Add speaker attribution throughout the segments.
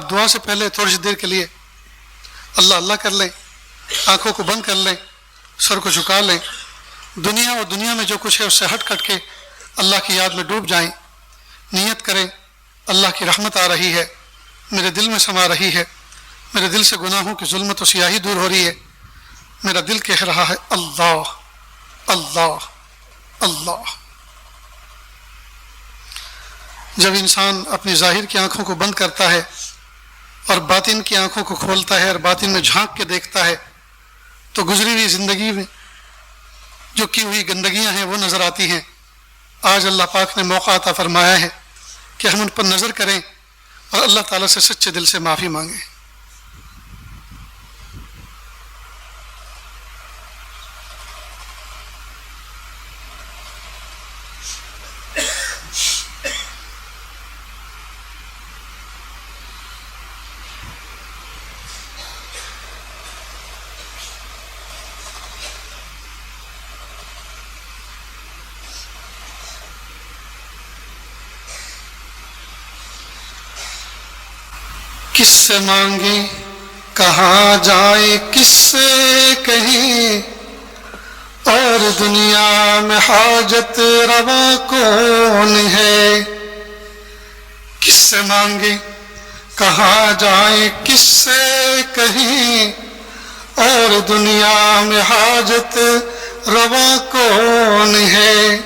Speaker 1: آپ دعا سے پہلے تھوڑی سی دیر کے لیے اللہ اللہ کر لیں، آنکھوں کو بند کر لیں، سر کو جھکا لیں، دنیا اور دنیا میں جو کچھ ہے اس سے ہٹ کٹ کے اللہ کی یاد میں ڈوب جائیں، نیت کریں اللہ کی رحمت آ رہی ہے، میرے دل میں سما رہی ہے، میرے دل سے گناہوں کی ظلمت و سیاہی دور ہو رہی ہے، میرا دل کہہ رہا ہے اللہ اللہ اللہ۔ جب انسان اپنی ظاہر کی آنکھوں کو بند کرتا ہے اور باطن کی آنکھوں کو کھولتا ہے اور باطن میں جھانک کے دیکھتا ہے تو گزری ہوئی زندگی میں جو کی ہوئی گندگیاں ہیں وہ نظر آتی ہیں۔ آج اللہ پاک نے موقع عطا فرمایا ہے کہ ہم ان پر نظر کریں اور اللہ تعالیٰ سے سچے دل سے معافی مانگیں۔ کس سے مانگیں کہاں جائیں کس سے کہیں، اور دنیا میں حاجت روا کون ہے۔ کس سے مانگیں کہاں جائیں کس سے کہیں، اور دنیا میں حاجت روا کون ہے۔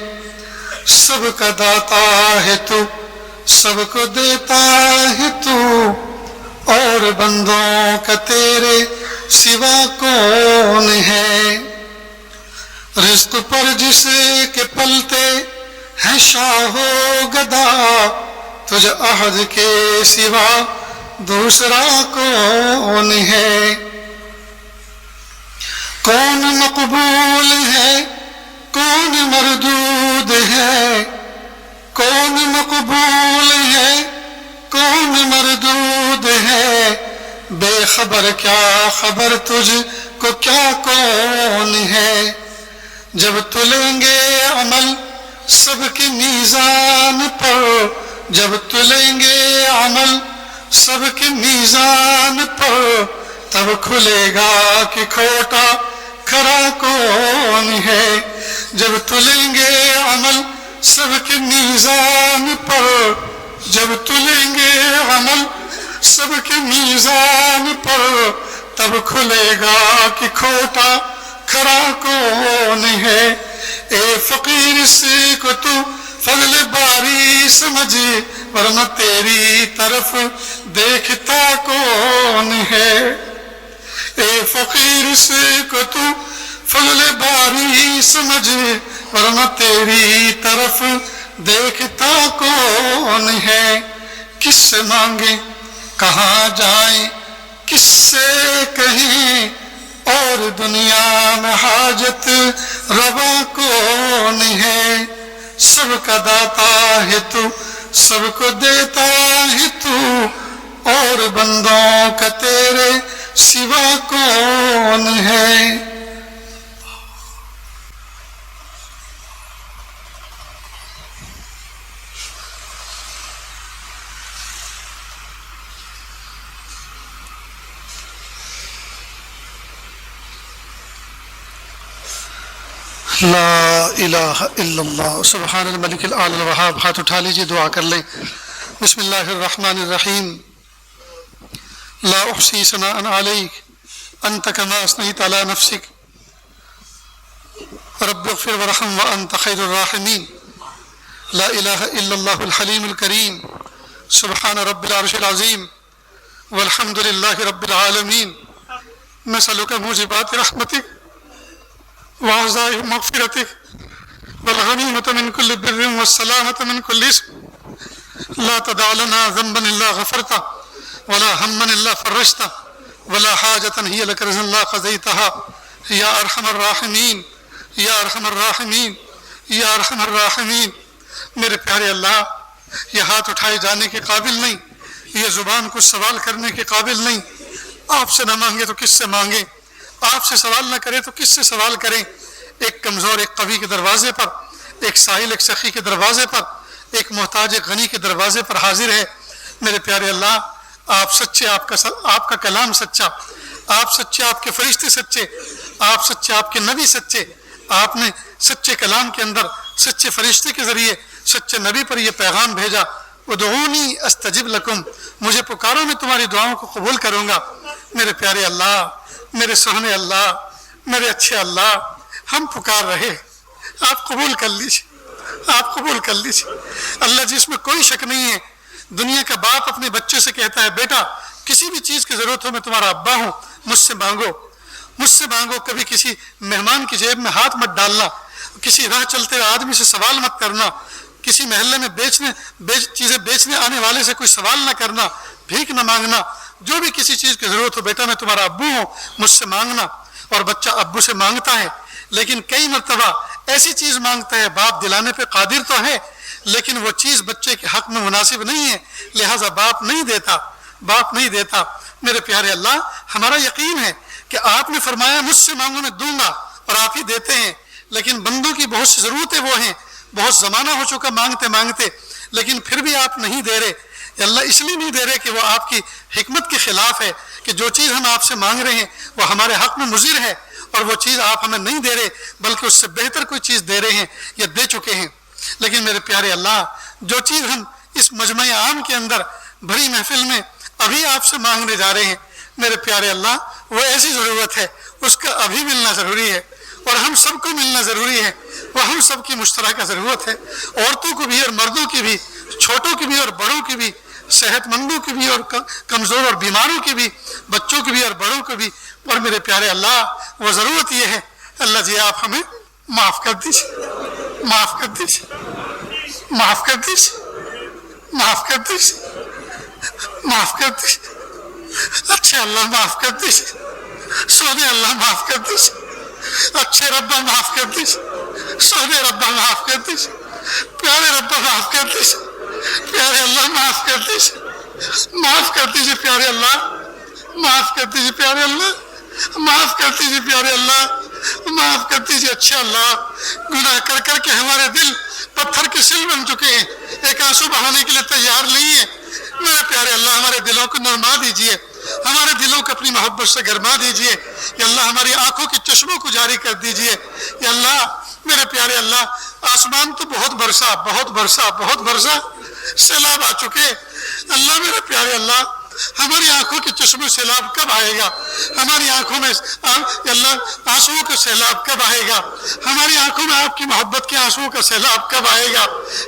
Speaker 1: سب کا داتا ہے تو، سب کو دیتا ہے تو، اور بندوں کا تیرے سوا کون ہے۔ رزق پر جس کے پلتے ہیں شاہ و گدا، تجھ عہد کے سوا دوسرا کون ہے۔ کون مقبول ہے کون مردود ہے، کون مقبول ہے کون مردود ہے، بے خبر کیا خبر تجھ کو کیا کون ہے۔ جب تلیں گے عمل سب کی میزان پر، جب تلیں گے عمل سب کی میزان پر، تب کھلے گا کہ کھوٹا کھرا کون ہے۔ جب تلیں گے عمل سب کی میزان پر، جب تلیں گے عمل سب کی میزان پر، تب کھلے گا کہ کھوٹا کھرا کون ہے۔ اے فقیر اس کو تو فضل باری سمجھ، ورنہ تیری طرف دیکھتا کون ہے۔ اے فقیر اس کو تو فضل باری سمجھ، ورنہ تیری طرف دیکھتا کون ہے۔ کس سے مانگیں کہاں جائیں کس سے کہیں، اور دنیا میں حاجت روا کون ہے۔ سب کا داتا ہے تو، سب کو دیتا ہے تو، اور بندوں کا تیرے سوا کون ہے۔ لا الہ الا اللہ سبحان الملک الاعلی الوہاب۔ ہاتھ اٹھا لیجیے، دعا کر لیں۔ بسم اللہ الرحمن الرحیم۔ لا احصی ثناء علیک انت کما اثنیت علی نفسک رب اغفر وارحم وانت خیر الراحمین۔ لا الہ الا اللہ الحلیم الکریم سبحان رب العرش العظیم والحمد للہ رب العالمین۔ نسألک موجبات رحمتک وعزائم مغفرتك والغنيمة من كل بر والسلامة من كل اسم، لا تدع لنا ذنبا إلا غفرته ولا هما إلا فرجته ولا حاجة هي لك رضا الله قضيتها يا أرحم الراحمين يا أرحم الراحمين يا أرحم الراحمين۔ میرے پیارے اللہ، یہ ہاتھ اٹھائے جانے کے قابل نہیں، یہ زبان کو سوال کرنے کے قابل نہیں۔ آپ سے نہ مانگے تو کس سے مانگیں، آپ سے سوال نہ کرے تو کس سے سوال کریں۔ ایک کمزور ایک قوی کے دروازے پر، ایک سائل ایک سخی کے دروازے پر، ایک محتاج ایک غنی کے دروازے پر حاضر ہے۔ میرے پیارے اللہ، آپ सच्चे, आपका कलाम सच्चा, आप सच्चे, आपके फरिश्ते सच्चे, आप सच्चे, आपके नबी सच्चे, आपने सच्चे कलाम के अंदर सच्चे फरिश्ते के ज़रिए सच्चे नबी पर यह पैगाम भेजा, उदऊनी अस्तजिब लकुम, मुझे पुकारो मैं तुम्हारी दुआओं को कबूल करूँगा। मेरे प्यारे अल्लाह, मेरे सोहने अल्लाह, मेरे अच्छे अल्लाह, हम पुकार रहे, आप कबूल कर लीजिए, आप कबूल कर लीजिए। अल्लाह जिसमें कोई शक नहीं है, दुनिया का बाप अपने बच्चे से कहता है बेटा किसी भी चीज़ की ज़रूरत हो मैं तुम्हारा अब्बा हूँ, मुझसे मांगो, मुझसे मांगो। कभी किसी मेहमान की जेब में हाथ मत डालना, किसी राह चलते आदमी से सवाल मत करना, किसी महल्ले में चीज़ें बेचने आने वाले से कोई सवाल ना करना, भीख न मांगना। जो भी किसी चीज़ की ज़रूरत हो बेटा मैं तुम्हारा अब्बू हूँ, मुझसे मांगना। और बच्चा अब्बू से मांगता है, लेकिन कई मरतबा ऐसी चीज़ मांगता है बाप दिलाने पे कादिर तो है, लेकिन वो चीज़ बच्चे के हक में मुनासिब नहीं है, लिहाजा बाप नहीं देता, बाप नहीं देता। मेरे प्यारे अल्लाह, हमारा यकीन है कि आपने फरमाया मुझसे मांगो मैं दूंगा, और आप ही देते हैं। लेकिन बंदों की बहुत सी ज़रूरतें वो हैं, बहुत ज़माना हो चुका मांगते मांगते, लेकिन फिर भी आप नहीं दे रहे। अल्लाह इसलिए नहीं दे रहे कि वो आपकी हिकमत के ख़िलाफ़ है, कि जो चीज़ हम आपसे मांग रहे हैं वो हमारे हक़ में मुज़िर है, और वो चीज़ आप हमें नहीं दे रहे, बल्कि उससे बेहतर कोई चीज़ दे रहे हैं या दे चुके हैं। लेकिन मेरे प्यारे अल्लाह, जो चीज़ हम इस मजमा आम के अंदर भरी महफिल में अभी आपसे मांगने जा रहे हैं, मेरे प्यारे अल्लाह, वो ऐसी ज़रूरत है, उसका अभी मिलना ज़रूरी है, और हम सबको मिलना ज़रूरी है। वो हम सब की मुश्तरका ज़रूरत है, औरतों को भी और मर्दों की भी, छोटों की भी और बड़ों की भी, सेहतमंदों की भी और कमज़ोर और बीमारों की भी, बच्चों की भी और बड़ों की भी। और मेरे प्यारे अल्लाह, वो ज़रूरत ये है, अल्लाह जी आप हमें माफ़ कर दीजिए, माफ़ कर दीजिए, माफ़ कर दीजिए, माफ़ कर दीजिए, माफ़ कर दीजिए। अच्छे अल्लाह माफ़ कर दीजिए, सोने अल्लाह माफ़ कर दीजिए, अच्छे रब्बा माफ़ कर दीजिए, सोने रब्बा माफ़ कर दीजिए, प्यारे रब्बा माफ़ कर दीजिए, प्यारे अल्लाह माफ़ कर दीजिए, माफ़ कर दीजिए प्यारे अल्लाह, माफ़ कर दीजिए प्यारे अल्लाह, माफ़ कर दीजिए प्यारे अल्लाह, माफ़ कर दीजिए। अच्छे अल्लाह, गुनाह कर कर के हमारे दिल पत्थर के सिल बन चुके हैं, एक आंसू बहाने के लिए तैयार नहीं है। मेरे प्यारे अल्लाह, हमारे दिलों को नरमा दीजिए, हमारे दिलों को अपनी मोहब्बत से गरमा दीजिए। या अल्लाह, हमारी आंखों के चश्मों को जारी कर दीजिए। या अल्लाह, मेरे प्यारे अल्लाह, आसमान तो बहुत बरसा, बहुत बरसा, बहुत बरसा, सैलाब आ चुके। अल्लाह मेरे प्यारे अल्लाह, हमारी आंखों के चश्मे सैलाब कब आएगा? हमारी आंखों में अल्लाह आंसुओं का सैलाब कब आएगा? हमारी आंखों में आपकी मोहब्बत के आंसुओं का सैलाब कब आएगा?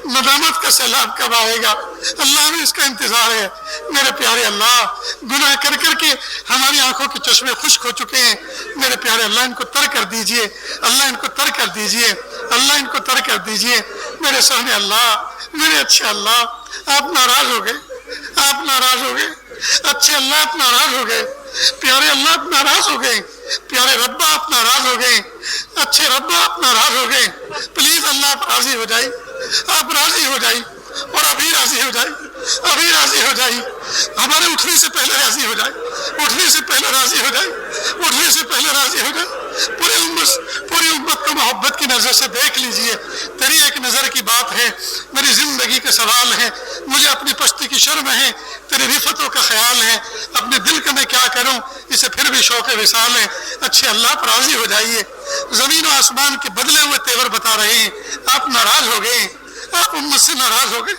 Speaker 1: नदामत का सैलाब कब आएगा? अल्लाह हमें इसका इंतज़ार है। मेरे प्यारे अल्लाह, गुनाह कर कर के हमारी आंखों के चश्मे खुश्क हो चुके हैं। मेरे प्यारे अल्लाह, इनको तर कर दीजिए, अल्लाह इनको तर कर दीजिए, अल्लाह इनको तर कर दीजिए। मेरे सामने अल्लाह, मेरे अच्छे अल्लाह, आप नाराज़ हो गए, आप नाराज़ हो गए। अच्छे अल्लाह आप नाराज़ हो गए, प्यारे अल्लाह आप नाराज़ हो गए, प्यारे रब्बा आप नाराज़ हो गए, अच्छे रब्बा आप नाराज़ हो गए। प्लीज़ अल्लाह आप राज़ी हो जाइए, आप राज़ी हो जाइए, और अभी राज़ी हो जाइए, अभी राज़ी हो जाइए। हमारे उठने से पहले राज़ी हो जाए, उठने से पहले राज़ी हो जाए, उठने से पहले राज़ी हो जाए। पूरी उम्मत को मोहब्बत की नज़र से देख लीजिए। तेरी एक नज़र की बात है, मेरी ज़िंदगी का सवाल है, मुझे अपनी पस्ती की शर्म है, तेरी रिफ़तों का ख्याल है, अपने दिल का मैं क्या करूं, इसे फिर भी शौक़ विसाल है। अच्छे अल्लाह पर राज़ी हो जाइए। ज़मीन व आसमान के बदले हुए तेवर बता रहे हैं, आप नाराज़ हो गए, आप उम्मत से नाराज़ हो गए।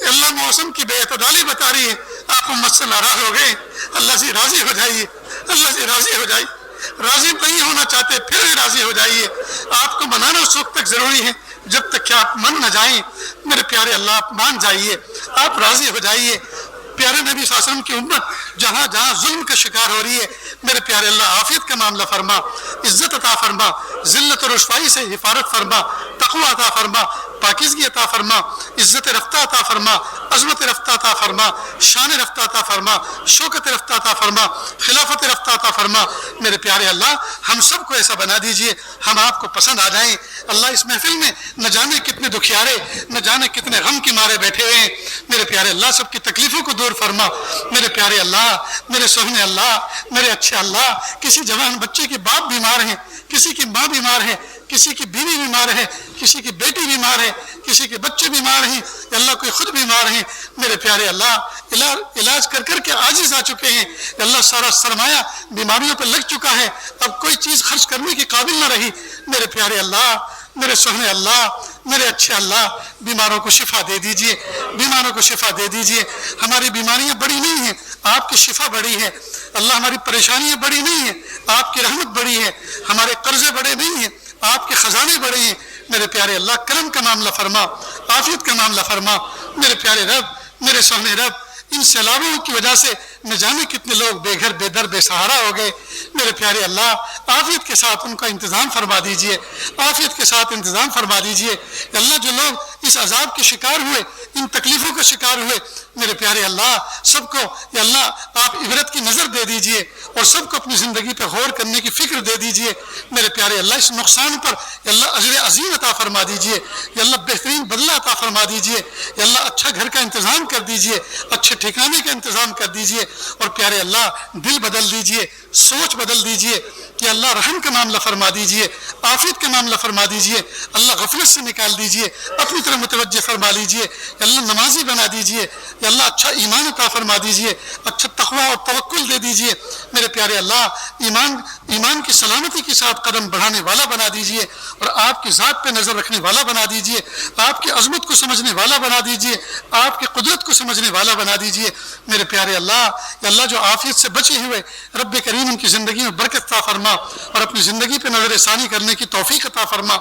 Speaker 1: अल्लाह मौसम की बेअतदाली बता रही है, आप उम्मत से नाराज़ हो गए। अल्लाह से राज़ी हो जाइए, अल्लाह से राज़ी हो जाइए। राज़ी नहीं होना चाहते फिर भी राज़ी हो जाइए। आपको मनाना उस वक्त तक ज़रूरी है जब तक कि आप मन न जाएं। मेरे प्यारे अल्लाह, आप मान जाइए, आप राज़ी हो जाइए। प्यारे नबी सल्लल्लाहु अलैहि वसल्लम की उम्मत जहाँ जहाँ जुल्म का शिकार हो रही है, मेरे प्यारे अल्लाह आफियत का मामला फरमा, इज़्ज़त अता फरमा, ज़िल्लत और रुसवाई से हिफाजत फरमा, तक़वा अता फरमा, पाकीज़गी अता फरमा, इज़्ज़त रफ़्ता अता फरमा, अज़मत रफ़्ता अता फरमा, शान रफ़्ता अता फरमा, शौकत रफ़्ता अता फरमा, खिलाफत रफ़्ता अता फरमा। मेरे प्यारे अल्लाह, हम सबको ऐसा बना दीजिए हम आपको पसंद आ जाएं। अल्लाह, इस महफिल में न जाने कितने दुखियारे, न जाने कितने गम के मारे बैठे हुए हैं। मेरे प्यारे अल्लाह, सबकी तकलीफ़ों को दूर फरमा। मेरे प्यारे अल्लाह, मेरे सोहने अल्लाह, मेरे अच्छे अल्लाह, किसी जवान बच्चे के बाप बीमार हैं, किसी की माँ बीमार है, किसी की बीवी बीमार है, किसी की बेटी बीमार है, किसी के बच्चे बीमार हैं, अल्लाह कोई खुद बीमार हैं। मेरे प्यारे अल्लाह इलाज कर कर के आजिज आ चुके हैं। अल्लाह सारा सरमाया बीमारियों पर लग चुका है, अब कोई चीज़ खर्च करने के काबिल ना रही। मेरे प्यारे अल्लाह, मेरे सोहने अल्लाह, मेरे अच्छे अल्लाह, बीमारों को शिफा दे दीजिए, बीमारों को शिफा दे दीजिए। हमारी बीमारियां बड़ी नहीं हैं, आपकी शिफा बड़ी है। अल्लाह हमारी परेशानियां बड़ी नहीं है, आपकी रहमत बड़ी है। हमारे कर्जे बड़े नहीं हैं, आपके खजाने बड़े हैं। मेरे प्यारे अल्लाह करम का मामला फरमा, आफियत का मामला फरमा। मेरे प्यारे रब, मेरे सोहने रब, इन सैलाबों की वजह से न जाने कितने लोग बेघर बेदर बेसहारा हो गए। मेरे प्यारे अल्लाह आफियत के साथ उनका इंतज़ाम फरमा दीजिए, आफियत के साथ इंतज़ाम फरमा दीजिए। अल्लाह जो लोग इस अजाब के शिकार हुए, इन तकलीफ़ों के शिकार हुए, मेरे प्यारे अल्लाह सबको या अल्लाह आप इबरत की नज़र दे दीजिए और सबको अपनी ज़िंदगी पर गौर करने की फ़िक्र दे दीजिए। मेरे प्यारे अल्लाह इस नुकसान पर अल्लाह अजर अज़ीम अता फरमा दीजिए, अल्लाह बेहतरीन बदला अता फरमा दीजिए, अल्लाह अच्छा घर का इंतज़ाम कर दीजिए, अच्छे ठिकाने का इंतज़ाम कर दीजिए। और प्यारे अल्लाह दिल बदल दीजिए, सोच बदल दीजिए कि अल्लाह रहम का मामला फरमा दीजिए, आफियत का मामला फरमा दीजिए। अल्लाह गफलत से निकाल दीजिए, अपनी तरफ मुतवज्जे फरमा लीजिए। अल्लाह नमाजी बना दीजिए, अल्लाह अच्छा ईमान अता फरमा दीजिए, अच्छा तक़वा और तवक्कुल दे दीजिए। मेरे प्यारे अल्लाह ईमान की सलामती के साथ कदम बढ़ाने वाला बना दीजिए और आपकी ज़ात पे नज़र रखने वाला बना दीजिए, आपकी अज़मत को समझने वाला बना दीजिए, आपकी कुदरत को समझने वाला बना दीजिए। मेरे प्यारे अल्लाह जो आफियत से बचे हुए रब करीम उनकी ज़िंदगी में बरकत अता फरमा और अपनी ज़िंदगी पे नज़र सानी करने की तौफीक अता फरमा।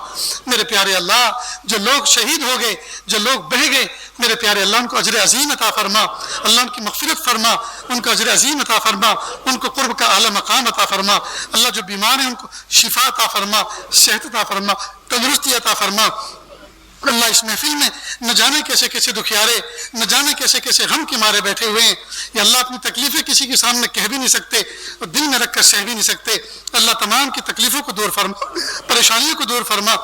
Speaker 1: मेरे प्यारे अल्लाह जो लोग शहीद हो गए, जो लोग बह गए, मेरे प्यारे अल्लाह उनको अजर अज़ीम अता फरमा, अल्लाह उनकी मग़फ़िरत फरमा, उनको अजर अज़ीम अता फरमा, उनको क़ुर्ब का आला मकाम अता फरमा। अल्लाह जो बीमार हैं उनको शिफा अता फरमा, सेहत अता फरमा, तंदुरुस्ती अता फरमा। अल्लाह इस महफिल में न जाने कैसे कैसे दुखियारे, न जाने कैसे कैसे गम के मारे बैठे हुए हैं। या अल्लाह अपनी तकलीफ़ें किसी के सामने कह भी नहीं सकते और दिल में रख कर सह भी नहीं सकते। अल्लाह तमाम की तकलीफ़ों को दूर फरमा, परेशानियों को दूर फरमा।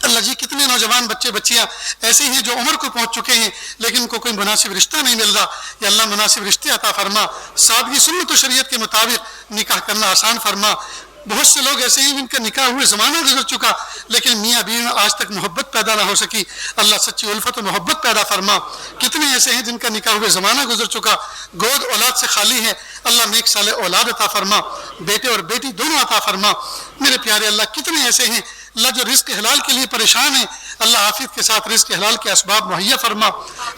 Speaker 1: अल्लाह जी कितने नौजवान बच्चे बच्चियाँ ऐसे हैं जो उम्र को पहुँच चुके हैं लेकिन उनको कोई मुनासिब रिश्ता नहीं मिल रहा। या अल्लाह मुनासिब रिश्ते अता फरमा, सादगी सुन्नत और शरीयत के मुताबिक निकाह करना आसान फरमा। बहुत से लोग ऐसे हैं जिनका निकाह हुए ज़माना गुजर चुका लेकिन मियाँ बीवी में आज तक मोहब्बत पैदा ना हो सकी। अल्लाह सच्ची उल्फत और मोहब्बत पैदा फरमा। कितने ऐसे हैं जिनका निकाह हुए ज़माना गुजर चुका, गोद औलाद से खाली है। अल्लाह नेक साले औलाद अता फरमा, बेटे और बेटी दोनों अता फरमा। मेरे प्यारे अल्लाह कितने ऐसे हैं अल्लाह जो रिज़्क़ हलाल के लिए परेशान है, अल्लाह आफियत के साथ रिज़्क़ हलाल के असबाब मुहैया फरमा।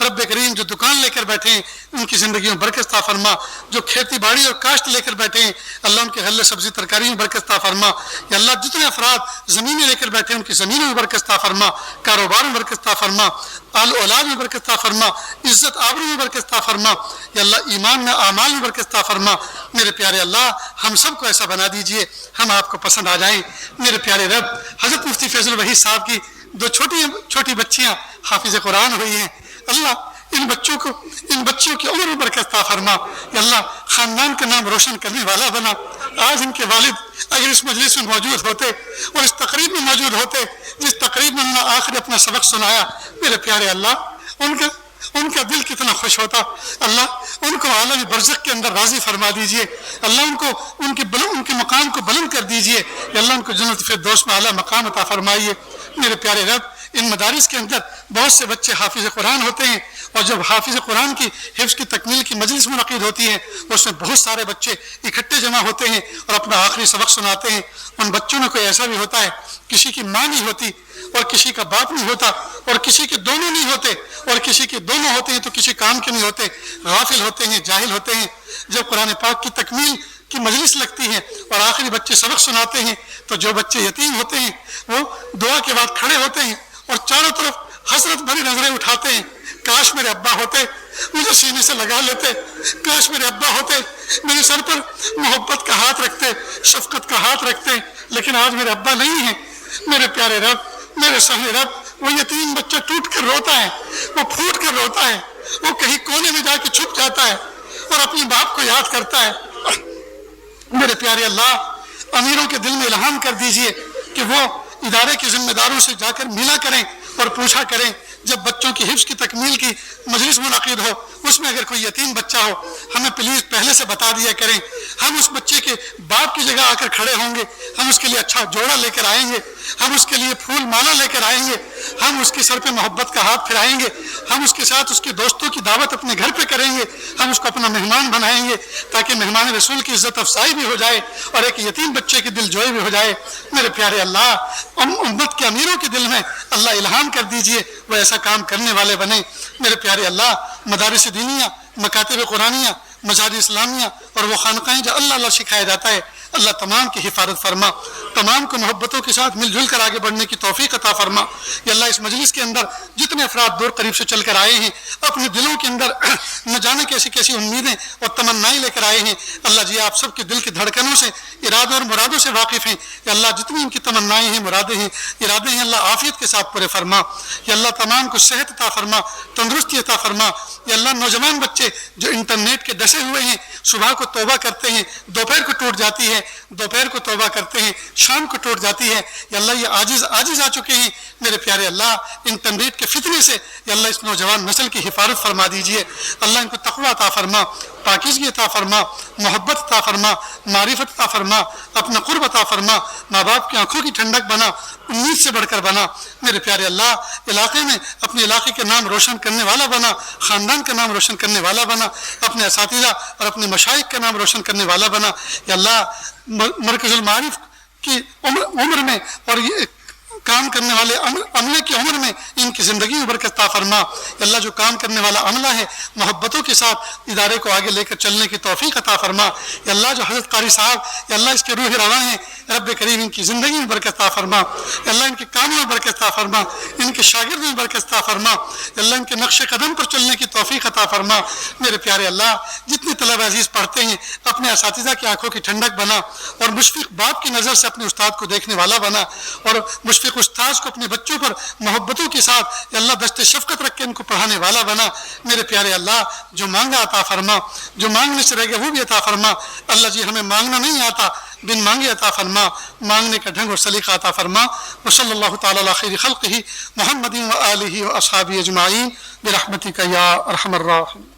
Speaker 1: रब करीम जो दुकान लेकर बैठे हैं उनकी ज़िंदगी में बरकत अता फरमा, जो खेती बाड़ी और काश्त लेकर बैठे हैं अल्लाह उनके गल्ले सब्ज़ी तरकारी में बरकत अता फरमा। या अल्लाह जितने अफराद ज़मीनें लेकर बैठे हैं उनकी ज़मीनों में बरकत अता फरमा, कारोबार में बरकत अता फरमा, आल औलाद में बरकत अता फरमा, इज़्ज़त आबरू में बरकत अता फरमा। या अल्लाह ईमान में आमाल में बरकत अता फरमा। मेरे प्यारे अल्लाह हम सब को ऐसा बना दीजिए हम आपको पसंद आ जाएं। मेरे प्यारे रब, हज़रत मुफ्ती फैज़ल वहीद साहब की दो छोटी बच्चियाँ हाफिज़ कुरान हुई हैं। अल्लाह इन बच्चियों की उम्र में बरकत अता फरमा। या अल्लाह ख़ानदान का नाम रोशन करने वाला बना। आज इनके वालिद अगर इस मजलिस में मौजूद होते और इस तकरीब में मौजूद होते जिस तकरीब में उन्होंने आखिर अपना सबक सुनाया, मेरे प्यारे अल्लाह उनका दिल कितना खुश होता। अल्लाह उनको आलम बरज़ख के अंदर राज़ी फरमा दीजिए। अल्लाह उनके मकाम को बुलंद कर दीजिए। अल्लाह उनको जन्नत फिरदौस में आला मकाम अता फरमाइए। मेरे प्यारे रब, इन मदारिस के अंदर बहुत से बच्चे हाफिज़ कुरान होते हैं और जब हाफिज़ कुरान की हिफ्ज़ की तकमील की मजलिस मुनक़िद होती है उसमें बहुत सारे बच्चे इकट्ठे जमा होते हैं और अपना आखिरी सबक सुनाते हैं। उन बच्चों में कोई ऐसा भी होता है किसी की माँ नहीं होती और किसी का बाप नहीं होता और किसी के दोनों नहीं होते और किसी के दोनों होते हैं तो किसी काम के नहीं होते, गाफिल होते हैं, जाहिल होते हैं। जब कुरान पाक की तकमील की मजलिस लगती है और आखिरी बच्चे सबक सुनाते हैं तो जो बच्चे यतीम होते हैं वो दुआ के बाद खड़े होते हैं और चारों तरफ हसरत भरी नजरें उठाते हैं। काश मेरे अब्बा होते, मुझे सीने से लगा लेते, काश मेरे अब्बा होते, मेरे सर पर मोहब्बत का हाथ रखते, शफकत का हाथ रखते, लेकिन आज मेरे अब्बा नहीं है। मेरे प्यारे रब, मेरे सहने रब, वो यतीम बच्चा टूट कर रोता है, वो फूट कर रोता है, वो कहीं कोने में जाके छुप जाता है और अपने बाप को याद करता है। मेरे प्यारे अल्लाह, अमीरों के दिल में इल्हाम कर दीजिए कि वो इदारे के जिम्मेदारों से जाकर मिला करें और पूछा करें جب بچوں کی حفظ کی تکمیل کی مجلس منعقد ہو، اس میں اگر کوئی یتیم بچہ ہو، ہمیں پلیز پہلے سے بتا دیا کریں، ہم اس بچے کے باپ کی جگہ آ کر کھڑے ہوں گے، ہم اس کے لیے اچھا جوڑا لے کر آئیں گے، ہم اس کے لیے پھول مالا لے کر آئیں گے، ہم اس کے سر پہ محبت کا ہاتھ پھیرائیں گے، ہم اس کے ساتھ اس کے دوستوں کی دعوت اپنے گھر پہ کریں گے، ہم اس کو اپنا مہمان بنائیں گے تاکہ مہمان رسول کی عزت افزائی بھی ہو جائے اور ایک یتیم بچے کی دل جوئی بھی ہو جائے۔ میرے پیارے اللہ، امت کے امیروں کے دل میں اللہ الہام کر دیجئے، وہ ایسا کام کرنے والے بنے۔ میرے پیارے اللہ، مدارس دینیہ، مکاتب قرآنیہ، مساجد اسلامیہ اور وہ خانقاہیں جو اللہ اللہ سکھایا جاتا ہے، اللہ تمام کی حفاظت فرما، تمام کو محبتوں کے ساتھ مل جل کر آگے بڑھنے کی توفیق عطا فرما۔ یا اللہ، اس مجلس کے اندر جتنے افراد دور قریب سے چل کر آئے ہیں، اپنے دلوں کے اندر نہ جانے کیسی کیسی امیدیں اور تمنائیں لے کر آئے ہیں، اللہ جی آپ سب کے دل کی دھڑکنوں سے، ارادوں اور مرادوں سے واقف ہیں۔ یا اللہ، جتنی ان کی تمنائیں ہیں، مرادیں ہیں، ارادے ہیں، اللہ عافیت کے ساتھ پورے فرما۔ یا اللہ، تمام کو صحت عطا فرما، تندرستی عطا فرما۔ یا اللہ، نوجوان بچے جو انٹرنیٹ کے ڈسے ہوئے ہیں، صبح کو توبہ کرتے ہیں، دوپہر کو ٹوٹ جاتی ہے، دوپہر کو توبہ کرتے ہیں، شام کو ٹوٹ جاتی ہے، یا اللہ یہ عاجز آ چکے ہیں۔ میرے پیارے اللہ، انٹرنیٹ کے فتنے سے یا اللہ اس نوجوان نسل کی حفاظت فرما دیجئے۔ اللہ ان کو تقویٰ عطا فرما، پاکیزگی عطا فرما، محبت عطا فرما، معرفت عطا فرما، اپنا قرب عطا فرما، ماں باپ کی آنکھوں کی ٹھنڈک بنا، امید سے بڑھ کر بنا۔ میرے پیارے اللہ، علاقے میں اپنے علاقے کے نام روشن کرنے والا بنا، خاندان کا نام روشن کرنے والا بنا، اپنے اساتذہ اور اپنے مشائخ کا نام روشن کرنے والا بنا۔ یا اللہ، مرکز المعارف کی عمر میں اور یہ کام کرنے والے عملے کی عمر میں ان کی زندگی میں برکت عطا فرما۔ یا اللہ، جو کام کرنے والا عملہ ہے، محبتوں کے ساتھ ادارے کو آگے لے کر چلنے کی توفیق عطا فرما۔ یا اللہ، جو حضرت قاری صاحب، یا اللہ اس کے روح رواں ہیں، رب کریم ان کی زندگی میں برکت عطا فرما۔ یا اللہ، ان کے کاموں میں برکت عطا فرما، ان کے شاگرد میں برکت عطا فرما۔ یا اللہ، ان کے نقش قدم پر چلنے کی توفیق عطا فرما۔ میرے پیارے اللہ، جتنے طلبہ عزیز پڑھتے ہیں، اپنے اساتذہ کی آنکھوں کی ٹھنڈک بنا اور مشفق باپ کی نظر سے اپنے استاد کو دیکھنے والا بنا، اور مشفق استاذ کو اپنے بچوں پر محبتوں کے ساتھ یا اللہ دست شفقت رکھ کے ان کو پڑھانے والا بنا۔ میرے پیارے اللہ، جو مانگا عطا فرما، جو مانگنے سے رہ گیا وہ بھی عطا فرما۔ اللہ جی، ہمیں مانگنا نہیں آتا، بن مانگے عطا فرما، مانگنے کا ڈھنگ اور سلیقہ عطا فرما۔ وصلی اللہ تعالی علی خیر خلقہ محمد و آلہ و اصحابہ اجمعین برحمتک یا ارحم الراحمین۔